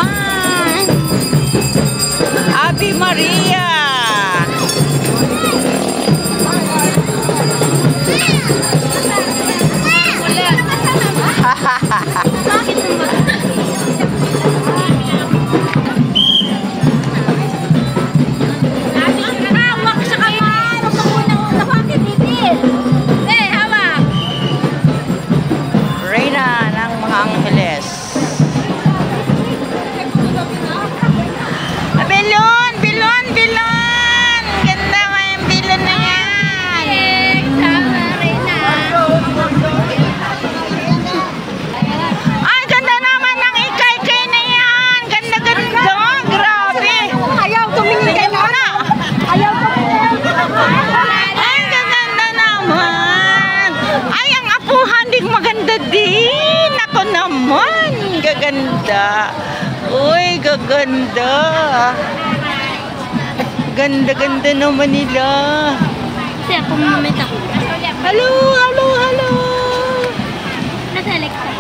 naman. Ave Maria. Reyna ng mga Angeles. Bilon! Bilon! Bilon! Ganda mo yung bilon na yan! Ay, ganda naman ng ikay-kay na yan! Ganda-ganda! Grabe! Ayaw tumingin kayo na! Ayaw tumingin! Ay, ganda naman! Ay, ang apuhan din maganda din! Ako naman! Gaganda! Uy, gaganda! Ganda-ganda naman nila! Kasi ako mamit ako. Hello! Hello! Hello! Naselect ako.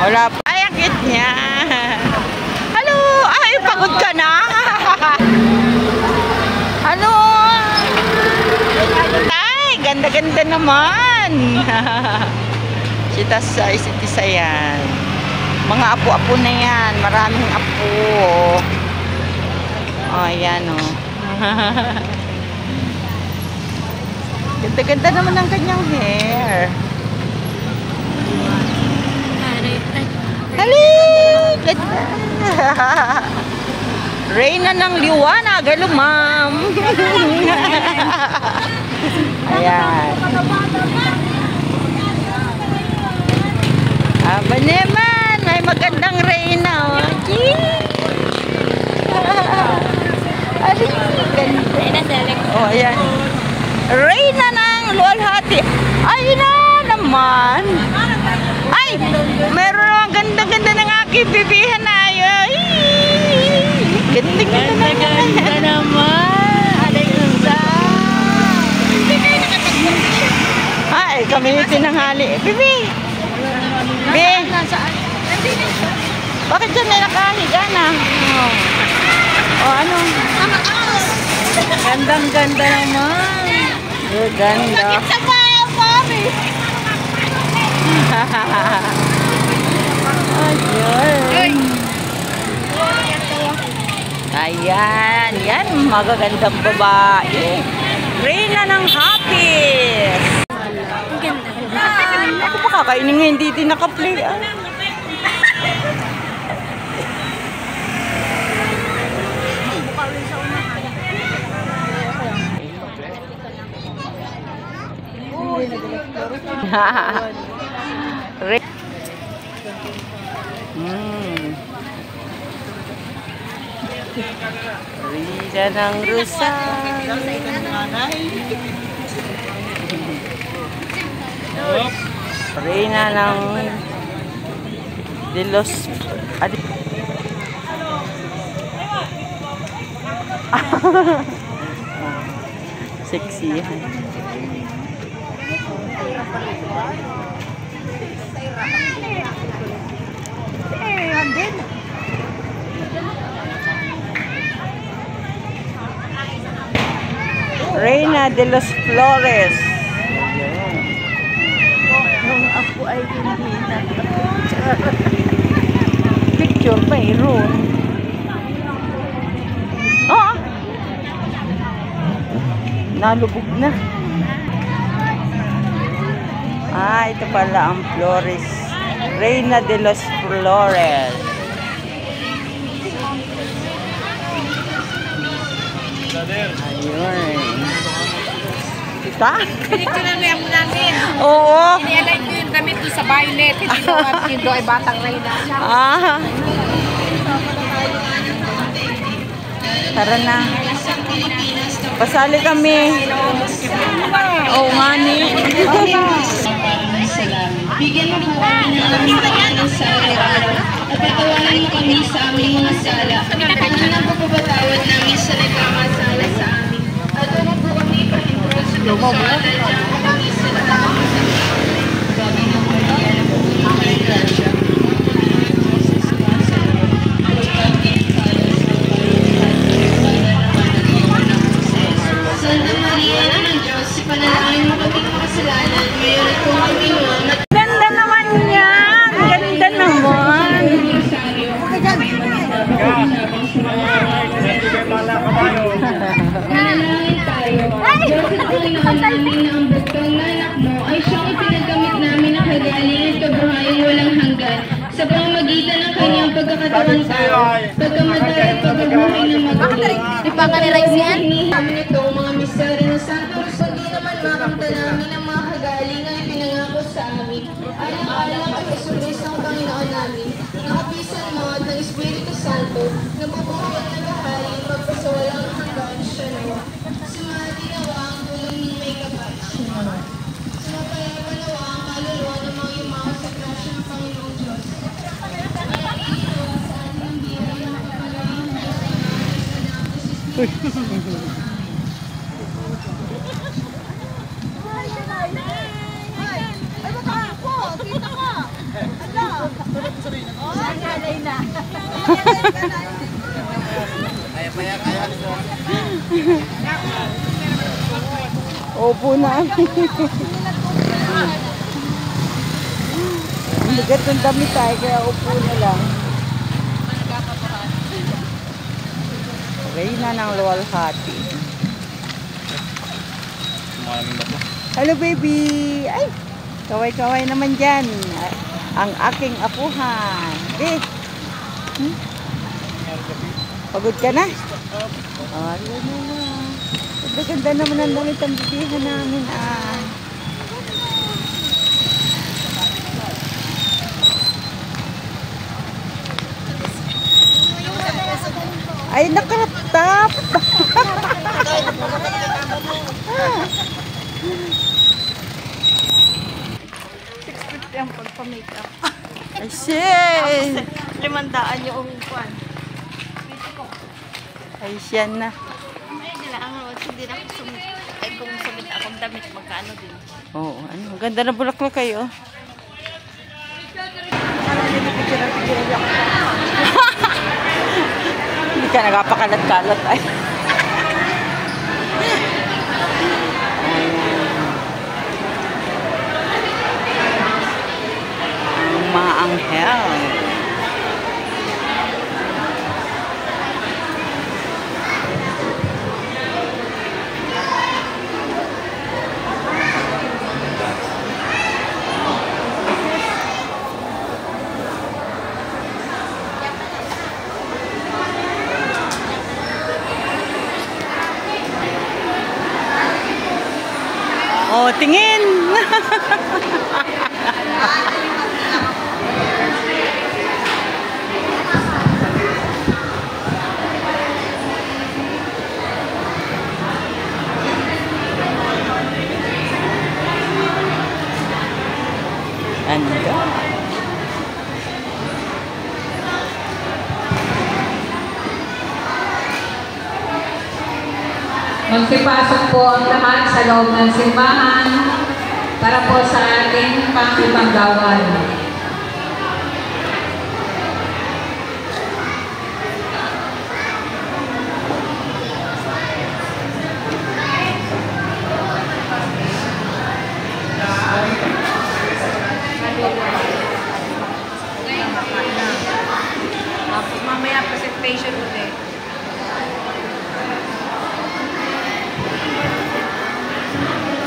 Wala pa. Ay, ang cute niya! Hello! Ay, pagod ka na! Hello! Ay, ganda-ganda naman! Sitas isa yan. Mga apo-apo na yan. Maraming apo. Oh, ayan oh. Ganda-ganda naman ang kanyang hair. Hali! Ganda! Reyna ng liwanag. Hello, ma'am. Ayan. Aba naman. May magandang Reyna. Ay, ganda. Oh, ayan. Reyna ng luwalhati. Ay, na naman. Ay, meron naman ganda-ganda ng aking bibihan na yun. Ganda-ganda naman. Alay ganda. Ay, kami yung tinanghali. Bibi. Bibi. Bakit dyan na nakahiga na? Oh, ano? Gandang-ganda naman. Ganda. Sakit sa bayan, mami! Ayun. Ayan. Yan. Magagandang babae. Reyna ng Happy. Ang ganda. Ako pa kakainin nga hindi din naka-play. Reyna ng Rosal. Reyna ng De Los sexy. Reyna de los Flores. Nung ako ay hindi picture mayroon. Oh! Nalubog na. Ah, ito pala ang Flores. Reyna de los Flores. Ayun. Kita? Pinicturean mo yan mo namin. Oo. Ini-align ko yung damit ko sa violet. Hindi ko ay batang Reyna. Ah. Tara na. Pasali kami. Oo nga ni. Bigyan mo po kami ng aming pangalan sa araw-araw at patawaran mo kami sa aming mga sala. Kanya ng pagpapatawad namin sa nagkakasala sa amin. At huwag po kami ipahintulot sa pagkakasala dyan kami sa lahat ng masama. Gabi ng Maria, ang Grasya. Nanalangin tayo. Diyos at Panginoon namin na ang bugtong na anak mo ay siyang ipinagkamit namin ng kagaling at kabuhayan walang hanggan sa pamamagitan ng kanyang pagkakatawan tao, pagkamatay at pagkabuhay ng magulang. Ipakanilaisihan namin ito ang mga misteryo ng Santo Kundi naman makamta namin ang mga kagaling na ipinangako sa amin. Alang-alang at isulis ng Panginoon namin, nakapisan mo at ng Espiritu Santo, nabubuhay at naghahari magpasawalang hanggan siya nawa. Sumati nawa ang tulong ng may kapal siya nawa. Sumapayawa nawa ang kaluluwa ng mga yumakas sa grasya ng Panginoong Diyos. Opo na. Bigat ng damit tayo, kaya upo na lang. Okay na ng luwalhati. Hello baby! Ay! Kaway-kaway naman dyan. Ang aking apuhan. Eh! Pagod ka na? Ano naman. Ganda naman ang damit ang bibihan namin. Ay, nakarap-tap! Ang pagpa-makeup. Ay, shit! 500 yung kwan. Ay, siyan na. Hindi na ako ay kung sumit akong damit, magkano din. Oo, ano. Ganda na bulaklak kayo. Hindi ka nagapakalat-kalat ay. Ang mga anghel. Oh, tingin! Anda. Magsipasok po ang lahat sa loob ng simbahan para po sa ating pangipanggawan. Mamaya presentation ulit.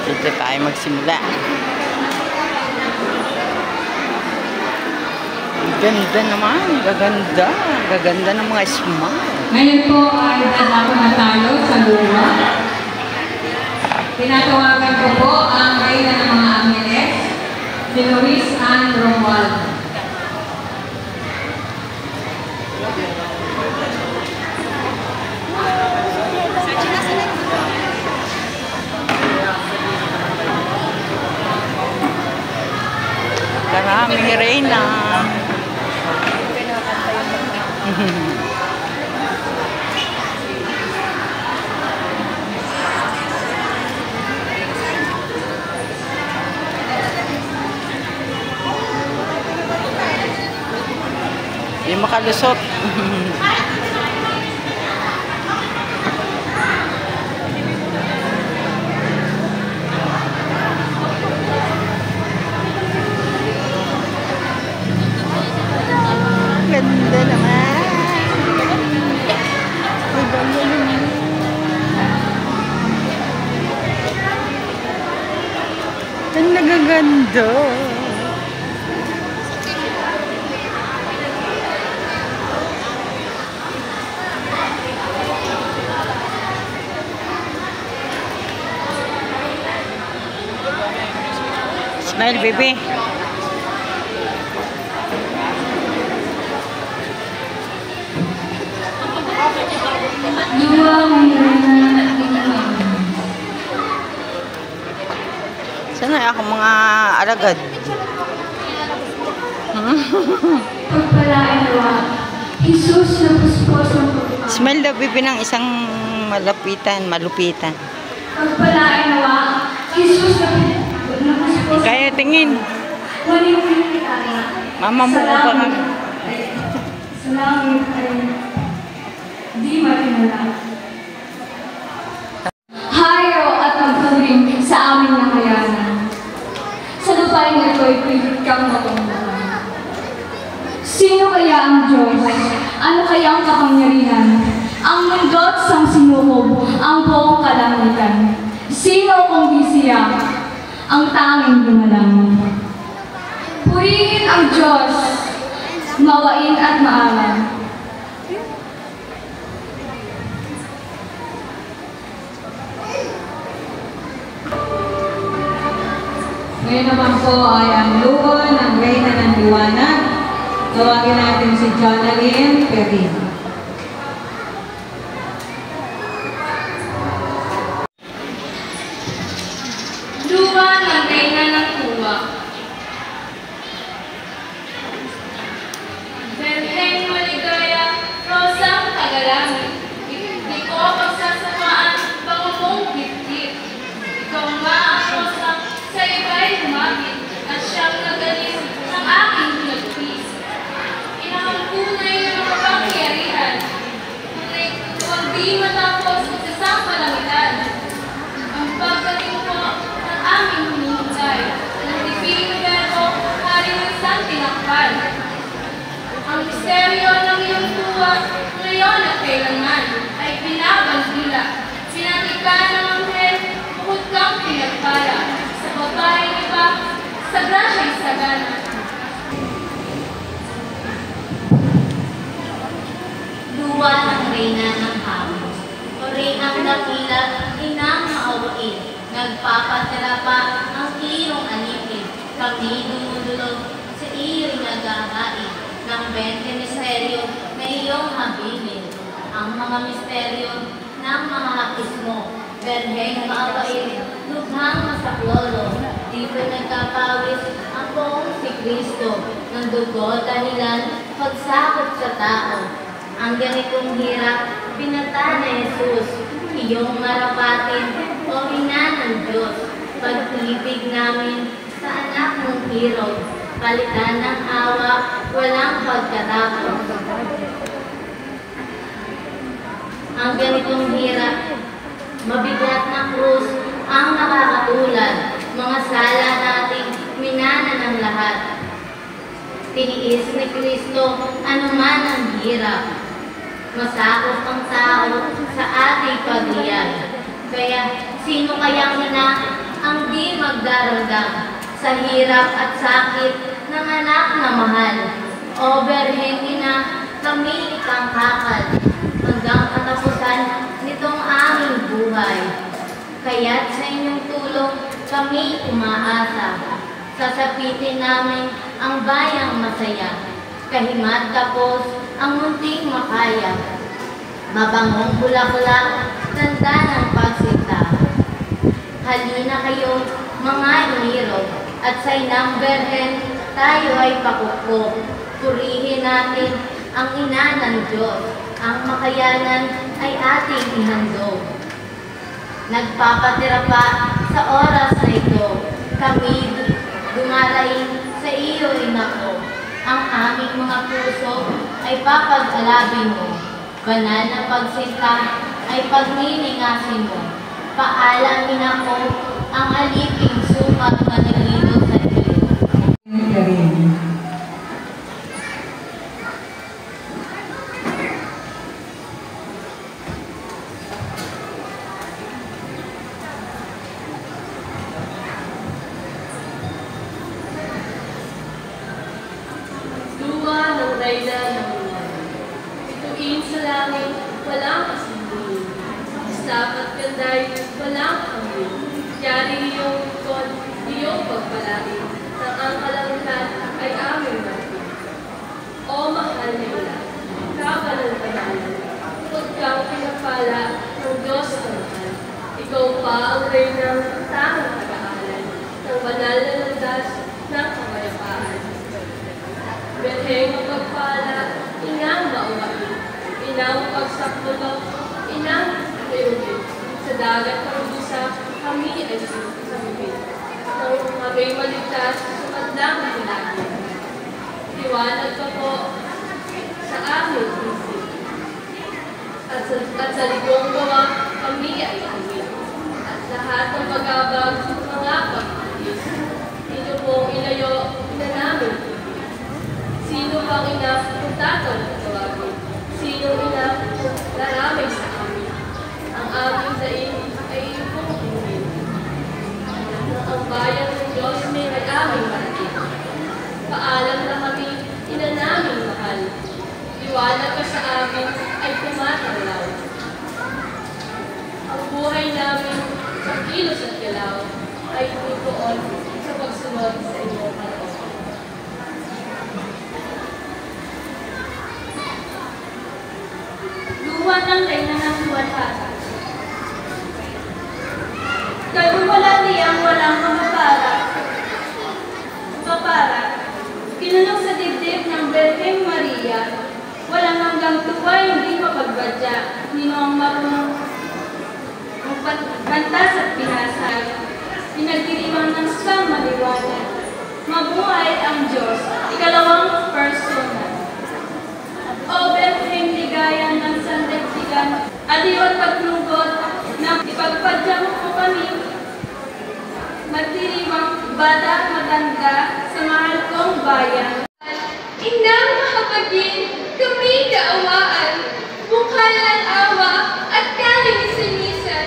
Dito tayo magsimula. Ganda naman. Gaganda. Gaganda ng mga smile. Ngayon po ay ako natalo sa luwa. Tinatawagan ko po ang reyna ng mga Angeles, si Luis Ann Romualdo. Karaming reyna. Di makalusot. Ganda naman. ganda. Smile, baby. Sana ako mga alagad. Pagpalain nawa, Jesus na puspos ng pagpapalay. Smile daw, baby, ng isang malupitan. Pagpalain nawa, Jesus na puspos. Kaya tingin. Waling kitala. Mama mo pa nga. Sa langit ay di matinala. Hayo at magpatuloy sa aming nakayanan. Sa lupain ito'y pilit kang matungkulan. Sino kaya ang Diyos? Ano kaya ang kapangyarihan? Ang mundo't sang sinukob, ang buong kalangitan. Sino kung di siya? Ang tanging lumalang. Purihin ang Diyos, mawain at maalam. Ngayon naman po ay ang luho ng Reyna ng Liwanag. Tawagin natin si Jonalyn Perrin. Luwa ng Reyna ng Tuwa. Berheng maligaya, Rosang Tagalangit. Di ko pagsasamaan, pangumong dibdib. Ikaw nga ang Rosang sa iba'y humagit at siyang nagalis ng aking pinagpis. Inakampunay ng mga pangyarihan. Kung di matapos sa isang palangitan. Ang pagdating po ng aming hinihintay ng Divino Verbo, hari ng isang tinakpan. Ang misteryo ng iyong tuwa ngayon at kailanman ay binabandila. Sinatikan ng anghel, bukod kang pinagpala. Sa babaeng iba, sa grasya'y sagana. Luwa ng Reyna ng Hamos. O Reynang dakila, inang maawain. Nagpapatira pa ang iyong alipin. Kami dumudulog sa iyong naghahain. Ng 20 misteryo na iyong habilin. Ang mga misteryo ng mga hakis mo. Berheng maawain, lughang masaklolo. Dito nagkapawis ang buong si Kristo. Ng dugo dahilan, pagsakot sa tao. Ang ganitong hirap, pinata na Jesus, iyong marapatin, o ina ng Diyos. Pag-ibig namin sa anak mong hirog, palitan ng awa, walang pagkatapos. Ang ganitong hirap, mabigat na krus, ang nakakatulad, mga sala nating minana ng lahat. Tiniis ni Kristo, anuman ang hirap. Masakop ang tao sa ating pagliyag. Kaya sino kayang ina ang di magdarandam sa hirap at sakit ng anak na mahal? O Berheng ina, kami ikangkakal hanggang katapusan nitong aming buhay. Kaya't sa inyong tulong kami umaasa. Sasapitin namin ang bayang masaya. Kahimat tapos ang munting makaya. Mabangong bulaklak, tanda ng pagsinta. Halina kayo, mga inirog, at sa inang Berhen, tayo ay pakukok. Purihin natin ang ina ng Diyos. Ang makayanan ay ating ihandog. Nagpapatira pa sa oras na ito, kami dumaraing sa iyo, ina ko. Ang aming mga puso ay papag-alabin mo. Banal na pagsinta ay pagniningasin mo. Paalam ina ko ang aliping sukat na nalilo sa iyo. Perrin. langit, walang kasindihin. Dapat ganda'y walang hangin. Yari iyong likod, iyong pagpalain, nang ang kalangitan ay aming natin. O mahal na ila, kapanal-panalan, huwag kang pinapala ng Diyos na mahal. Ikaw pa ang reynang tamang tagahalan ng banal na landas ng kapayapaan. Berheng magpagpala, inang mauwain, inang pagsaklolok, inang mayroon. Sa dagat ng busa, kami ay sumibig. Nang kami maligtas sa madlang hilagin. Tiwanag ka po sa aming isip. At sa ligong gawa, kami ay hangin. At lahat ng pag-abag, mga pag-ibig. Inyo pong ilayo, na namin ibig. Sino pang ina kung tatang tawagin? Sino ina kung laramay sa amin? Ang aming daig ay iyong hingin. Ang bayan ng Diyos ay aming maragin. Paalam na kami, ina namin mahal. Liwanag ka sa amin ay tumatanglaw. Ang buhay namin sa kilos at galaw ay tutuon sa pagsunod sa inyong kalooban. Luwa ng reyna ng luwalhati. Kaluwala niyang walang kapara, kinulong sa dibdib ng Birheng Maria, walang hanggang tuwa hindi mapagbadya, nino ang marunong magpantas at pinasag, pinagdiriwang ng siyang maliwanag. Mabuhay ang Diyos, ikalawang persona. O Birheng ligayan ng sandaigdigan, aliw at paglungkot, na ipagpadya mo po kami, magdiriwang bata maganda sa mahal kong bayan. Inang makapagin, kami kaawaan, bukal ng awa at kalinisan-nisan.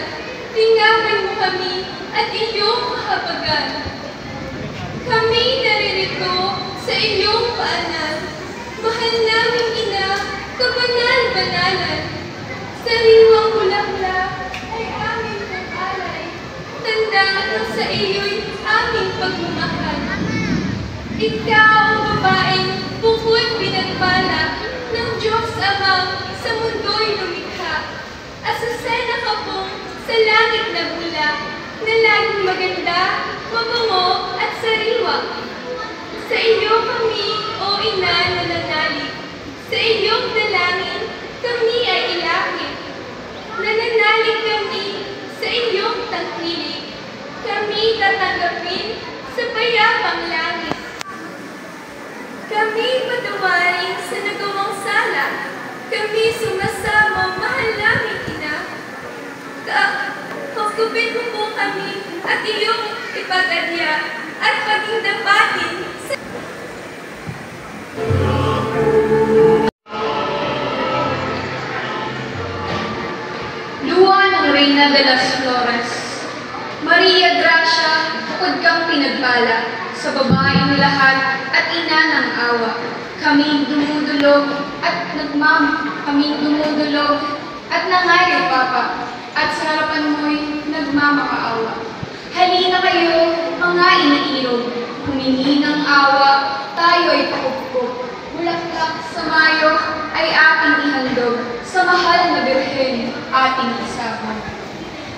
Tingnan mo kami at iyong kahabagan. Kami naririto sa iyong paanan. Mahal naming ina, kabanal-banalan. Sariwang bulaklak ay aming pag-alay. Tanda ng sa iyo'y aming pagmamahal. Ikaw ang babaeng bukod pinagpala ng Diyos Ama sa mundo'y lumikha. Asusena ka pong sa langit na bula, na laging maganda, mabango at sariwa. Sa iyo kami, O Ina, nananalig. Sa iyong dalangin, kami ay ilapit. Nananalig kami sa iyong tangkilik. Kami tatanggapin sa payapang langit. Kami patawarin sa nagawang sala. Kami sumasamo, mahal namin ina. Pagkupit mo po kami at iyong ipagadya at paging dapatin sa... Luwa ng Reyna de las Flores. Maria Gracia, bukod kang pinagpala sa babaeng lahat at ina ng awa. Kaming dumudulog at nangayo, Papa, at sa harapan mo'y nagmamakaawa. Halina kayo, mga iniirog, humingi ng awa, tayo'y pakupkup. Bulaklak sa Mayo ay ating ihandog, sa mahal na Birhen ating isama.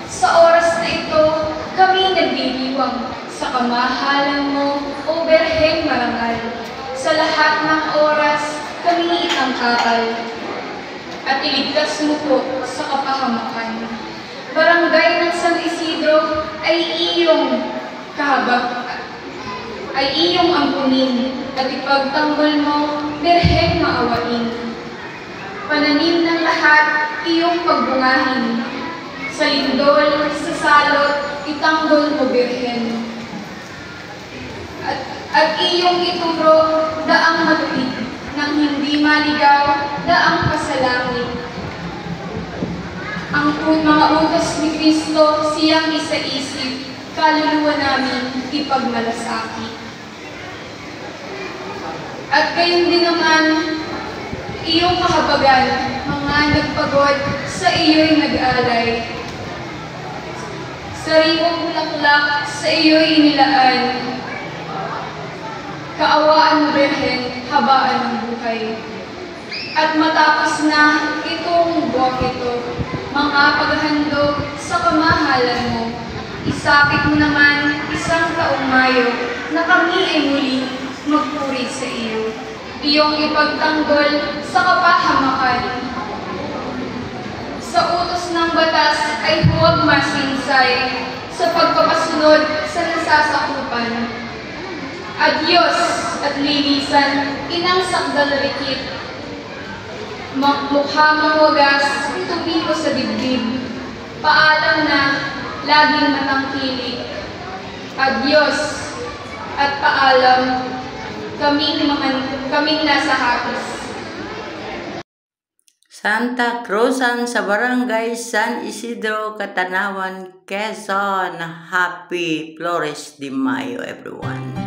Sa oras na ito, kami nagdiriwang sa kamahalan mo, O Birheng marangal. Sa lahat ng oras, kami itangkakal. At iligtas mo po sa kapahamakan. Barangay ng San Isidro ay iyong ampunin at ipagtanggol mo, Birheng maawain. Pananim ng lahat, iyong pagbungahin. Sa lindol, sa salot, itanggol mo, Birhen. At iyong ituro, daang matuwid, nang hindi maligaw, daang pasalangit. Ang mga utos ni Kristo, siyang isa-isip, kaluluwa namin ipagmalasakit. At gayon din naman, iyong kahabagan, mga mga nagpagod, sa iyo'y nag-alay. Sariwang bulaklak, sa iyo'y inilaan. Kaawaan mo, Birhen, habaan ng buhay. At matapos na itong buwak ito, mga paghahandog sa kamahalan mo, isapit mo naman isang taong Mayo na kami ay muli magpuri sa iyo. Iyong ipagtanggol sa kapahamakan. Sa utos ng batas ay huwag masinsay sa pagpapasunod sa nasasakupan. Adyos at lilisan, inang sakdalrikit. Mukha mong wagas, tumiko sa dibdib. Paalam na, laging matangkilik. Adyos at paalam, kaming nasa hapis. Santa Cruzan sa Barangay San Isidro, Catanawan, Quezon. Happy Flores de Mayo, everyone.